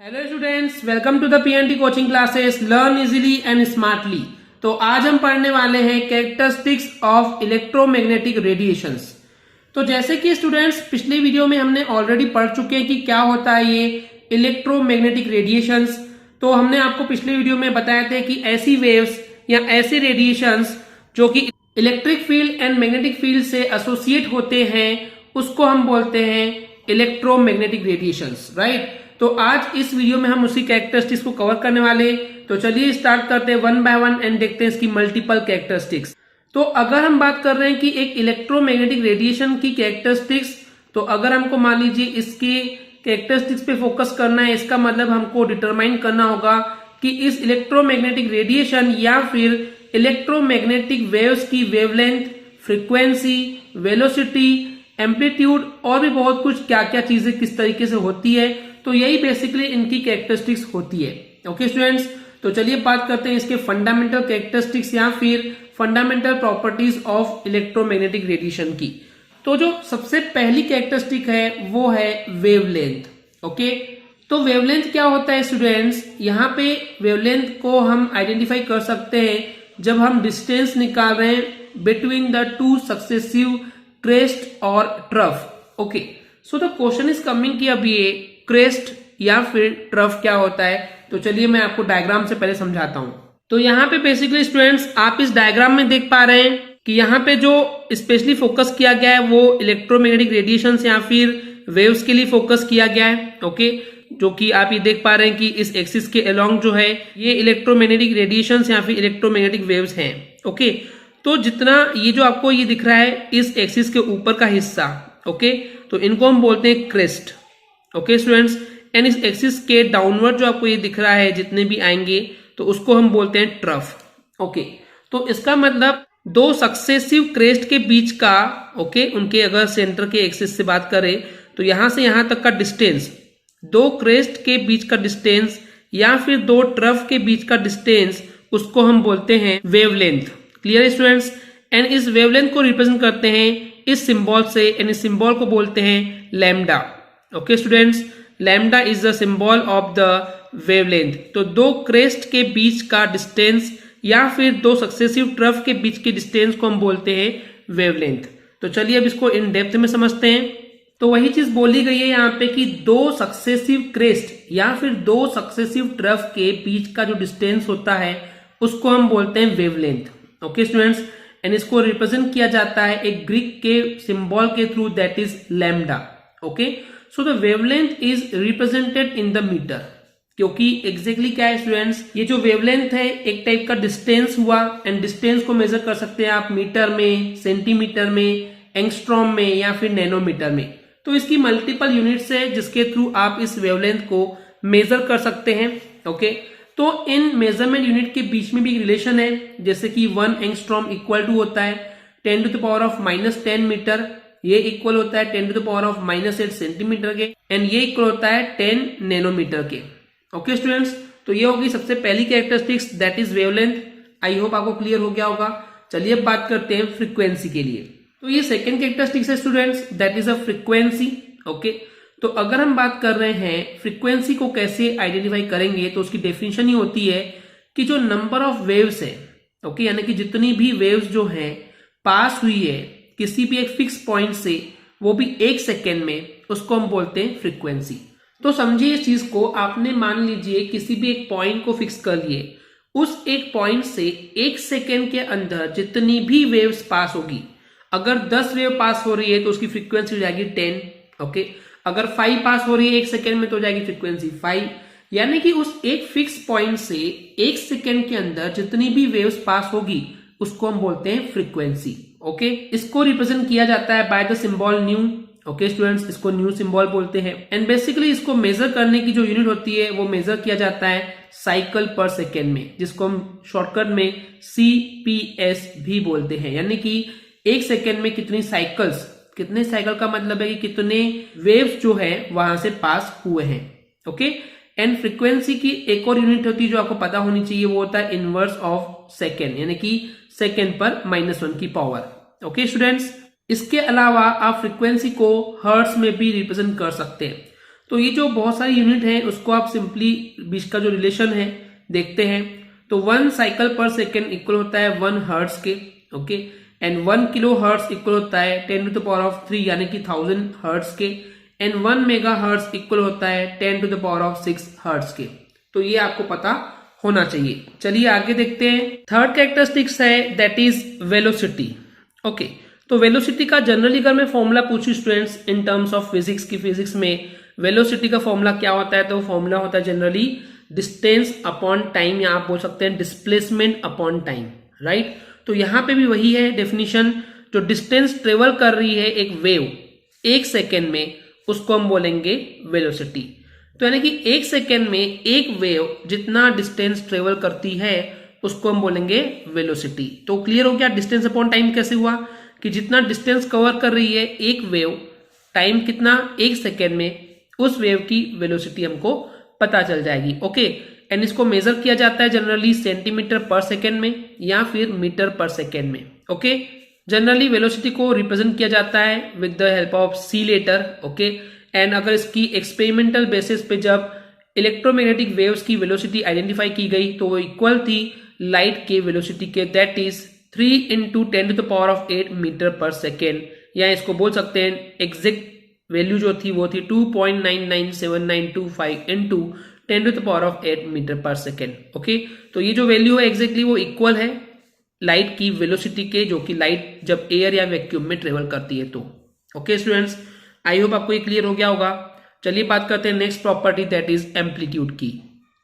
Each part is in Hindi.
Hello students, welcome to the PNT coaching classes learn easily and smartly. तो आज हम पढ़ने वाले हैं कैरेक्टरिस्टिक्स ऑफ इलेक्ट्रोमैग्नेटिक रेडिएशंस। तो जैसे कि स्टूडेंट्स पिछले वीडियो में हमने ऑलरेडी पढ़ चुके हैं कि क्या होता है ये इलेक्ट्रोमैग्नेटिक रेडिएशंस। तो हमने आपको पिछले वीडियो में बताया था कि ऐसी वेव्स या ऐसे रेडिएशंस जो कि electric field and magnetic field से एसोसिएट होते हैं उसको हम बोलते हैं इलेक्ट्रोमैग्नेटिक रेडिएशंस, राइट। तो आज इस वीडियो में हम उसी कैरेक्टरिस्टिक्स को कवर करने वाले। तो चलिए स्टार्ट करते हैं वन बाय वन एंड देखते हैं इसकी मल्टीपल कैरेक्टरिस्टिक्स। तो अगर हम बात कर रहे हैं कि एक इलेक्ट्रोमैग्नेटिक रेडिएशन की कैरेक्टरिस्टिक्स, तो अगर हमको मान लीजिए इसके कैरेक्टरिस्टिक्स पे फोकस करना है, इसका मतलब हमको डिटरमाइन करना होगा कि इस इलेक्ट्रोमैग्नेटिक रेडिएशन या फिर इलेक्ट्रोमैग्नेटिक वेव्स की वेवलेंथ, फ्रीक्वेंसी, वेलोसिटी, एम्पलीट्यूड और भी बहुत कुछ क्या क्या चीजें किस तरीके से होती है। तो यही बेसिकली इनकी कैरेक्टरिस्टिक्स होती है। ओके स्टूडेंट्स, तो चलिए बात करते हैं इसके फंडामेंटल कैरेक्टरिस्टिक्स या फिर fundamental properties of electromagnetic radiation की। तो जो सबसे पहली कैरेक्टरिस्टिक है वो है वेवलेंथ। ओके, तो वेवलेंथ क्या होता है स्टूडेंट्स, यहाँ पे वेवलेंथ को हम आइडेंटिफाई कर सकते हैं जब हम डिस्टेंस निकाल रहे हैं between the two successive crest और trough. Okay, so the question is coming कि अब ये क्रेस्ट या फिर ट्रफ क्या होता है। तो चलिए मैं आपको डायग्राम से पहले समझाता हूं। तो यहाँ पे बेसिकली स्टूडेंट्स आप इस डायग्राम में देख पा रहे हैं कि यहाँ पे जो स्पेशली फोकस किया गया है वो इलेक्ट्रोमैग्नेटिक रेडिएशन या फिर वेव्स के लिए फोकस किया गया है। ओके, जो कि आप ये देख पा रहे हैं कि इस एक्सिस के अलोंग जो है ये इलेक्ट्रोमैग्नेटिक रेडिएशन या फिर इलेक्ट्रोमैग्नेटिक वेव्स हैं। ओके, तो जितना ये जो आपको ये दिख रहा है इस एक्सिस के ऊपर का हिस्सा, ओके, तो इनको हम बोलते हैं क्रेस्ट। ओके स्टूडेंट्स, एंड इस एक्सिस के डाउनवर्ड जो आपको ये दिख रहा है जितने भी आएंगे तो उसको हम बोलते हैं ट्रफ। ओके, तो इसका मतलब दो सक्सेसिव क्रेस्ट के बीच का, ओके, उनके अगर सेंटर के एक्सिस से बात करें तो यहां से यहां तक का डिस्टेंस, दो क्रेस्ट के बीच का डिस्टेंस या फिर दो ट्रफ के बीच का डिस्टेंस, उसको हम बोलते हैं वेवलेंथ। क्लियर स्टूडेंट्स, एंड इस वेवलेंथ को रिप्रेजेंट करते हैं इस सिंबल से, एंड इस सिंबल को बोलते हैं lambda. Okay students, lambda is the symbol of the wavelength. तो दो क्रेस्ट के बीच का डिस्टेंस या फिर दो सक्सेसिव ट्रफ के बीच के डिस्टेंस को हम बोलते हैं वेवलेंथ। तो चलिए अब इसको इन डेप्थ में समझते हैं। तो वही चीज बोली गई है यहाँ पे कि दो सक्सेसिव क्रेस्ट या फिर दो सक्सेसिव ट्रफ के बीच का जो डिस्टेंस होता है उसको हम बोलते हैं वेवलेंथ। ओके स्टूडेंट्स, एंड इसको रिप्रेजेंट किया जाता है एक ग्रीक के सिंबल के through, that is lambda. Okay, so the wavelength is represented in the metre. क्योंकि एग्जैक्टली क्या है स्टूडेंट्स, ये जो वेवलेंथ है एक टाइप का डिस्टेंस हुआ, एंड डिस्टेंस को मेजर कर सकते हैं आप मीटर में, सेंटीमीटर में, एंगस्ट्रॉम में या फिर नैनोमीटर में। तो इसकी मल्टीपल यूनिट्स है जिसके थ्रू आप इस वेवलेंथ को मेजर कर सकते हैं। ओके, तो इन मेजरमेंट यूनिट के बीच में भी रिलेशन है, जैसे कि 1 एंगस्ट्रॉम इक्वल टू होता है 10⁻⁻10 मीटर, ये इक्वल होता है 10⁻⁻8 सेंटीमीटर के, एंड ये इक्वल होता है 10 नैनोमीटर के। ओके स्टूडेंट्स, तो ये होगी सबसे पहली characteristics, that is wavelength. I hope आपको क्लियर हो गया होगा। चलिए अब बात करते हैं फ्रीक्वेंसी के लिए। तो ये सेकंड कैरेक्टरिस्टिक्स है students, that is a frequency. Okay, तो अगर हम बात कर रहे हैं फ्रीक्वेंसी को कैसे आइडेंटिफाई करेंगे, तो उसकी डेफिनेशन ही होती है कि जो नंबर ऑफ वेव्स है, ओके, यानी कि जितनी भी वेव्स जो है पास हुई है किसी भी एक फिक्स पॉइंट से, वो भी 1 सेकेंड में, उसको हम बोलते हैं फ्रीक्वेंसी। तो समझिए इस चीज को, आपने मान लीजिए किसी भी एक पॉइंट को फिक्स कर लिए, उस एक पॉइंट से 1 सेकेंड के अंदर जितनी भी वेव्स पास होगी, अगर 10 वेव पास हो रही है तो उसकी फ्रीक्वेंसी हो जाएगी 10। ओके, अगर 5 पास हो रही है 1 सेकेंड में तो हो जाएगी फ्रीक्वेंसी 5। यानी कि उस एक फिक्स पॉइंट से 1 सेकेंड के अंदर जितनी भी वेव्स पास होगी उसको हम बोलते हैं फ्रीक्वेंसी। ओके, इसको रिप्रेजेंट किया जाता है by the symbol new. Okay students, इसको न्यू सिंबल बोलते हैं, एंड बेसिकली इसको मेजर करने की जो यूनिट होती है वो मेजर किया जाता है साइकिल पर सेकेंड में, जिसको हम शॉर्टकट में CPS भी बोलते हैं। यानी कि 1 सेकेंड में कितनी साइकिल्स, कितने साइकिल का मतलब है कि कितने वेव्स जो है वहां से पास हुए हैं। ओके, एंड फ्रीक्वेंसी की एक और यूनिट होती है जो आपको पता होनी चाहिए, वो होता है इनवर्स ऑफ सेकेंड, यानी कि सेकेंड पर -1 की पावर। ओके स्टूडेंट्स, इसके अलावा आप फ्रीक्वेंसी को हर्ट्ज में भी रिप्रेजेंट कर सकते हैं। तो ये जो बहुत सारी यूनिट है उसको आप सिंपली बीच का जो रिलेशन है देखते हैं। तो 1 साइकिल पर सेकेंड इक्वल होता है 1 हर्ट्ज के, okay, and 1 kilo hertz equal होता है 10 टू द पावर ऑफ 3 यानी कि 1000 हर्ट्ज के, एंड 1 मेगा हर्ट्ज इक्वल होता है 10 to the power of 6 hertz के। तो ये आपको पता होना चाहिए। चलिए आगे देखते हैं। थर्ड कैरेक्टरिस्टिक्स है दैट इज वेलोसिटी। ओके, तो वेलोसिटी का जनरली अगर मैं फॉर्मूला पूछूं students in terms of physics की, फिजिक्स में वेलोसिटी का फॉर्मूला क्या होता है, तो फॉर्मूला होता है जनरली डिस्टेंस अपॉन टाइम, या आप बोल सकते हैं डिस्प्लेसमेंट अपॉन टाइम, राइट। तो यहां पे भी वही है डेफिनेशन, जो डिस्टेंस ट्रेवल कर रही है एक वेव 1 सेकेंड में, उसको हम बोलेंगे वेलोसिटी। तो यानी कि 1 सेकेंड में एक वेव जितना डिस्टेंस ट्रेवल करती है उसको हम बोलेंगे वेलोसिटी। तो क्लियर हो गया डिस्टेंस अपॉन टाइम कैसे हुआ, कि जितना डिस्टेंस कवर कर रही है एक वेव, टाइम कितना 1 सेकेंड में, उस वेव की वेलोसिटी हमको पता चल जाएगी। ओके, एंड इसको मेजर किया जाता है जनरली सेंटीमीटर पर सेकेंड में या फिर मीटर पर सेकेंड में। ओके, जनरली वेलोसिटी को रिप्रेजेंट किया जाता है with the help of C letter. Okay, and अगर इसकी एक्सपेरिमेंटल बेसिस पे जब इलेक्ट्रोमैग्नेटिक वेव्स की वेलोसिटी आइडेंटिफाई की गई तो वो इक्वल थी लाइट के वेलोसिटी के, that is 3 into 10 to the power of 8 metre पर सेकेंड, या इसको बोल सकते हैं एग्जैक्ट वैल्यू जो थी वो थी 2.997925 into 10 to the power of 8 metre पर सेकेंड। ओके, तो ये जो वैल्यू है एग्जैक्टली वो इक्वल है लाइट की वेलोसिटी के, जो कि लाइट जब एयर या वैक्यूम में ट्रेवल करती है तो। ओके स्टूडेंट्स, आई होप आपको ये क्लियर हो गया होगा। चलिए बात करते हैं next property that is amplitude की।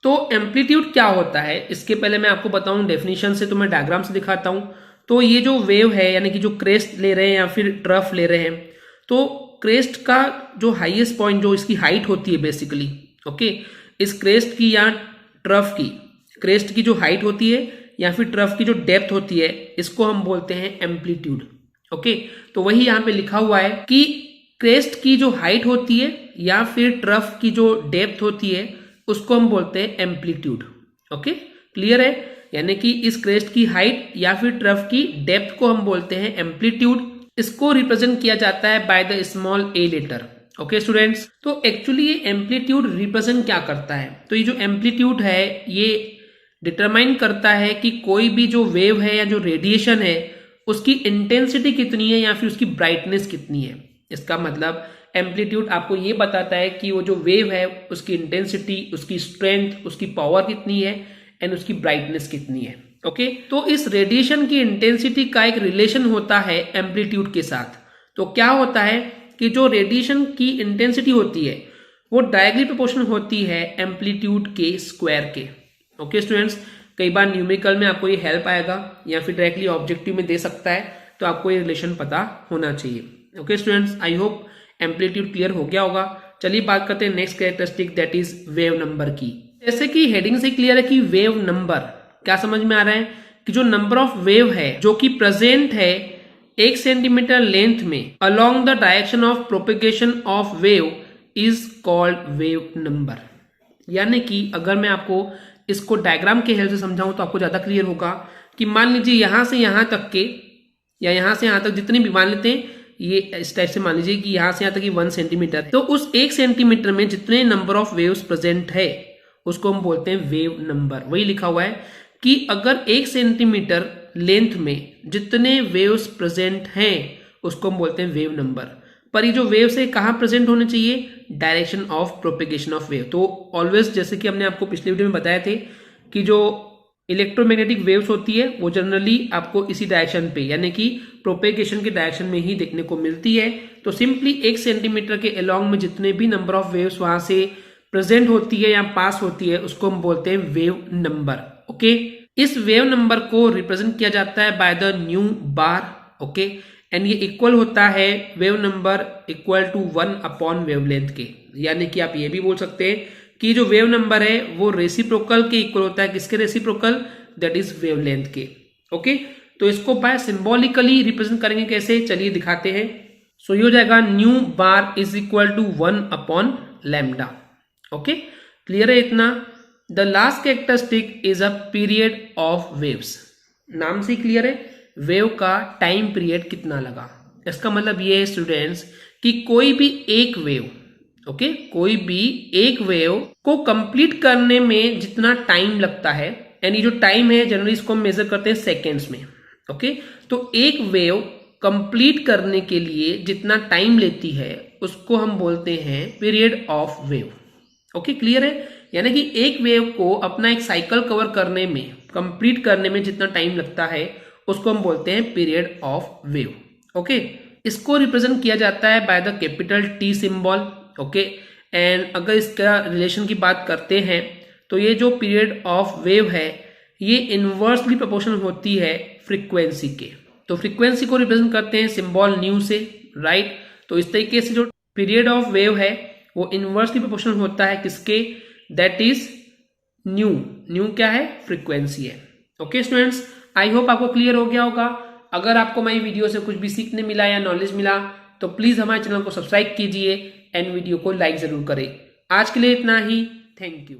तो एम्पलीट्यूड क्या होता है, इसके पहले मैं आपको बताऊं डेफिनेशन से, तो मैं डायग्राम से दिखाता हूं। तो ये जो वेव है यानी कि जो क्रेस्ट ले रहे हैं या फिर ट्रफ ले रहे हैं, तो क्रेस्ट का जो हाईएस्ट पॉइंट, जो इसकी हाइट होती है बेसिकली, ओके, इस क्रेस्ट की या ट्रफ की, क्रेस्ट की जो हाइट होती है या फिर ट्रफ की जो डेप्थ होती है, इसको हम बोलते हैं एम्पलीट्यूड। ओके, तो वही यहां पे लिखा हुआ है कि क्रेस्ट की जो हाइट होती है या फिर ट्रफ की जो डेप्थ होती है उसको हम बोलते हैं एम्पलीट्यूड। ओके, क्लियर है, यानी कि इस क्रेस्ट की हाइट या फिर ट्रफ की डेप्थ को हम बोलते हैं एम्पलीट्यूड। इसको रिप्रेजेंट किया जाता है by the small A letter. Okay students, तो एक्चुअली ये एम्पलीट्यूड रिप्रेजेंट क्या करता है, तो ये जो एम्पलीट्यूड है ये डिटरमाइन करता है कि कोई भी जो वेव है या जो रेडिएशन है उसकी इंटेंसिटी कितनी है या फिर उसकी ब्राइटनेस कितनी है। इसका मतलब एम्पलीट्यूड आपको ये बताता है कि वो जो वेव है उसकी इंटेंसिटी, उसकी स्ट्रेंथ, उसकी पावर कितनी है एंड उसकी ब्राइटनेस कितनी है। ओके, तो इस रेडिएशन की इंटेंसिटी का एक रिलेशन होता है एम्पलीट्यूड के साथ। तो क्या होता है कि जो रेडिएशन की इंटेंसिटी होती है वो डायरेक्टली प्रोपोर्शनल होती है एम्पलीट्यूड के स्क्वायर के। ओके स्टूडेंट्स, कई बार न्यूमेरिकल में आपको ये हेल्प आएगा या फिर डायरेक्टली ऑब्जेक्टिव में दे सकता है, तो आपको ये रिलेशन पता होना चाहिए। Okay students, I hope amplitude clear हो गया होगा। चलिए बात करते हैं next characteristic that is wave number की। जैसे कि हेडिंग से क्लियर है कि वेव नंबर, क्या समझ में आ रहा है कि जो नंबर ऑफ वेव है जो कि प्रेजेंट है 1 सेंटीमीटर लेंथ में along the direction of propagation of wave is called wave number. यानी कि अगर मैं आपको इसको डायग्राम के हेल्प से समझाऊं तो आपको ज्यादा क्लियर होगा कि मान लीजिए यहां से यहां तक के या यहां से यहां तक जितनी भी मान लेते हैं, ये इस टाइप से मान लीजिए कि यहां से यहां तक 1 सेंटीमीटर, तो उस 1 सेंटीमीटर में जितने नंबर ऑफ वेव्स प्रेजेंट है उसको हम बोलते हैं वेव नंबर। वही लिखा हुआ है कि अगर 1 सेंटीमीटर लेंथ में जितने वेव्स प्रेजेंट हैं उसको हम बोलते हैं वेव नंबर। पर ये जो वेव्स है कहाँ प्रेजेंट होने चाहिए, direction of propagation of wave. तो ऑलवेज जैसे कि हमने आपको पिछले वीडियो में बताया थे कि जो इलेक्ट्रोमैग्नेटिक वेव्स होती है वो जनरली आपको इसी डायरेक्शन पे यानी कि प्रोपेगेशन के डायरेक्शन में ही देखने को मिलती है। तो सिंपली 1 सेंटीमीटर के अलोंग में जितने भी नंबर ऑफ वेव्स वहां से प्रेजेंट होती है या पास होती है उसको हम बोलते हैं वेव नंबर। ओके, इस वेव नंबर को रिप्रेजेंट किया जाता है by the nu bar. Okay, and ये इक्वल होता है wave number equal to 1 upon wavelength के। यानी कि आप ये भी बोल सकते हैं कि जो वेव नंबर है वो रेसिप्रोकल के इक्वल होता है। किसके रेसिप्रोकल, दैट इज वेवलेंथ के। ओके, तो इसको बाय सिंबॉलिकली रिप्रेजेंट करेंगे कैसे, चलिए दिखाते हैं। सो ये हो जाएगा nu bar is equal to 1 upon lambda. Okay, clear है इतना। The last characteristic is a period of waves. नाम से क्लियर है, वेव का टाइम पीरियड कितना लगा। इसका मतलब ये है स्टूडेंट्स कि कोई भी एक वेव, ओके, कोई भी एक वेव को कंप्लीट करने में जितना टाइम लगता है, यानी जो टाइम है जनरली इसको हम मेजर करते हैं सेकेंड्स में। ओके, तो एक वेव कंप्लीट करने के लिए जितना टाइम लेती है उसको हम बोलते हैं period of wave. Okay, clear है? यानी कि एक वेव को अपना एक साइकिल कवर करने में, कंप्लीट करने में जितना टाइम लगता है उसको हम बोलते हैं पीरियड ऑफ वेव। ओके, इसको रिप्रेजेंट किया जाता है by the capital T symbol. Okay, and अगर इसका रिलेशन की बात करते हैं तो ये जो पीरियड ऑफ वेव है ये इनवर्सली प्रोपोर्शनल होती है फ्रीक्वेंसी के। तो फ्रीक्वेंसी को रिप्रेजेंट करते हैं सिंबल न्यू से, राइट? तो इस तरीके से जो पीरियड ऑफ वेव है वो इनवर्सली प्रोपोर्शनल होता है किसके? That is new. न्यू क्या है? फ्रीक्वेंसी है। ओके स्टूडेंट्स, आई होप आपको क्लियर हो गया होगा। अगर आपको मेरी वीडियो से कुछ भी सीखने मिला या नॉलेज मिला तो प्लीज हमारे चैनल को सब्सक्राइब कीजिए एंड वीडियो को लाइक जरूर करें। आज के लिए इतना ही, थैंक यू।